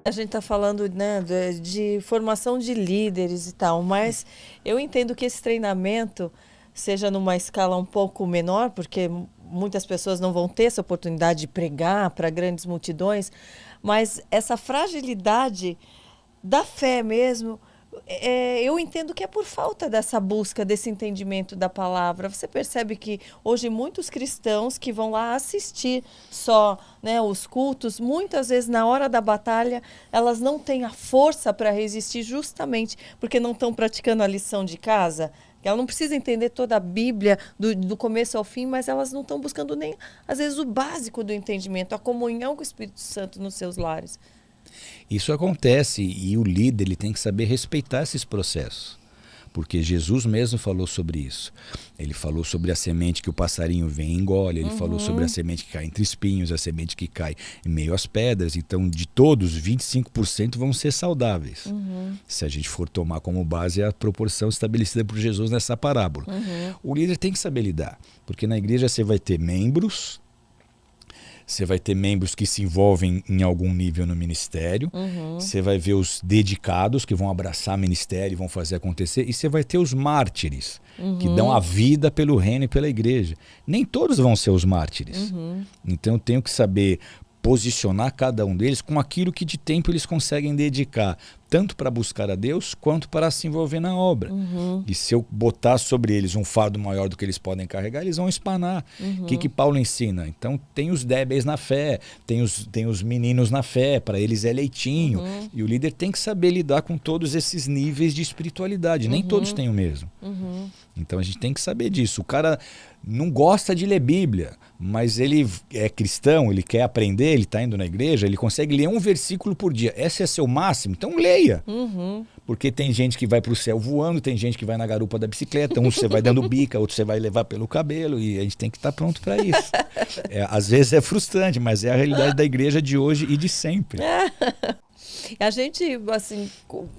A gente está falando, né, de formação de líderes e tal, mas eu entendo que esse treinamento seja numa escala um pouco menor, porque muitas pessoas não vão ter essa oportunidade de pregar para grandes multidões, mas essa fragilidade da fé mesmo, eu entendo que é por falta dessa busca, desse entendimento da palavra. Você percebe que hoje muitos cristãos que vão lá assistir só, né, os cultos, muitas vezes na hora da batalha, elas não têm a força para resistir justamente porque não estão praticando a lição de casa. Ela não precisa entender toda a Bíblia do começo ao fim, mas elas não estão buscando nem, às vezes, o básico do entendimento, a comunhão com o Espírito Santo nos seus lares. Isso acontece e o líder ele tem que saber respeitar esses processos. Porque Jesus mesmo falou sobre isso. Ele falou sobre a semente que o passarinho vem e engole, ele falou sobre a semente que cai entre espinhos, a semente que cai em meio às pedras. Então, de todos, 25% vão ser saudáveis. Se a gente for tomar como base a proporção estabelecida por Jesus nessa parábola. O líder tem que saber lidar, porque na igreja você vai ter membros. Você vai ter membros que se envolvem em algum nível no ministério. Você vai ver os dedicados que vão abraçar o ministério e vão fazer acontecer. E você vai ter os mártires, que dão a vida pelo reino e pela igreja. Nem todos vão ser os mártires. Então eu tenho que saber posicionar cada um deles com aquilo que de tempo eles conseguem dedicar, tanto para buscar a Deus, quanto para se envolver na obra. E se eu botar sobre eles um fardo maior do que eles podem carregar, eles vão espanar. O que Paulo ensina? Então tem os débeis na fé, tem os meninos na fé, para eles é leitinho. E o líder tem que saber lidar com todos esses níveis de espiritualidade. Nem todos têm o mesmo. Então a gente tem que saber disso. O cara não gosta de ler Bíblia, mas ele é cristão, ele quer aprender, ele está indo na igreja, ele consegue ler um versículo por dia. Esse é seu máximo? Então leia. Porque tem gente que vai para o céu voando, tem gente que vai na garupa da bicicleta, um você vai dando bica, outro você vai levar pelo cabelo, e a gente tem que estar pronto para isso. Às vezes é frustrante, mas é a realidade da igreja de hoje e de sempre. A gente, assim,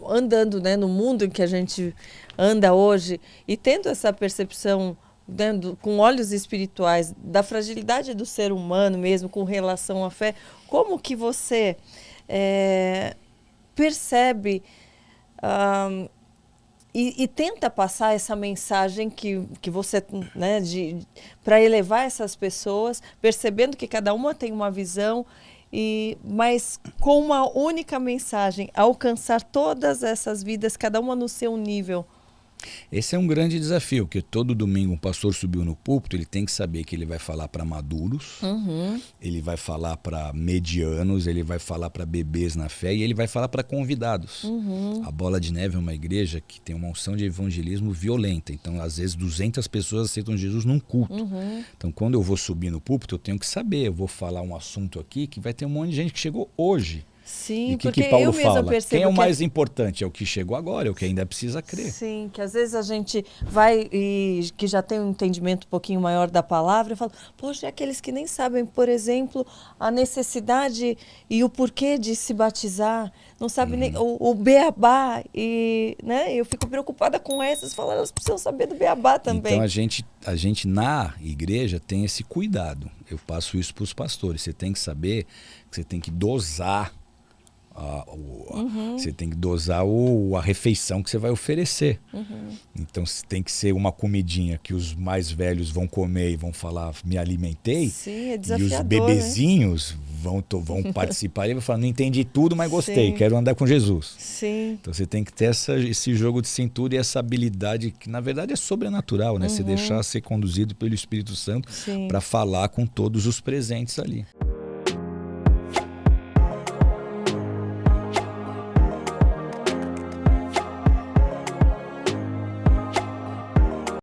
andando, né, no mundo em que a gente anda hoje e tendo essa percepção, né, com olhos espirituais da fragilidade do ser humano mesmo com relação à fé, como que você percebe e tenta passar essa mensagem que você, né, para elevar essas pessoas, percebendo que cada uma tem uma visão, mas com uma única mensagem, alcançar todas essas vidas, cada uma no seu nível? Esse é um grande desafio, porque todo domingo um pastor subiu no púlpito, ele tem que saber que ele vai falar para maduros, ele vai falar para medianos, ele vai falar para bebês na fé e ele vai falar para convidados. A Bola de Neve é uma igreja que tem uma unção de evangelismo violenta, então às vezes 200 pessoas aceitam Jesus num culto. Então quando eu vou subir no púlpito eu tenho que saber, eu vou falar um assunto aqui que vai ter um monte de gente que chegou hoje. Sim, e o porque que Paulo eu mesma fala? percebo Quem é o mais importante? É o que chegou agora, é o que ainda precisa crer. Sim, que às vezes a gente vai e que já tem um entendimento um pouquinho maior da palavra e fala, poxa, é aqueles que nem sabem, por exemplo, a necessidade e o porquê de se batizar, não sabem nem o beabá, e, né, eu fico preocupada com essas, falando, elas precisam saber do beabá também. Então a gente na igreja tem esse cuidado, eu passo isso para os pastores, você tem que saber que você tem que dosar você tem que dosar a refeição que você vai oferecer. Então tem que ser uma comidinha que os mais velhos vão comer e vão falar, me alimentei. Sim, é e os desafiador, bebezinhos vão participar e vão falar, não entendi tudo, mas gostei, quero andar com Jesus. Sim. Então você tem que ter esse jogo de cintura e essa habilidade que na verdade é sobrenatural, né? Se deixar ser conduzido pelo Espírito Santo para falar com todos os presentes ali.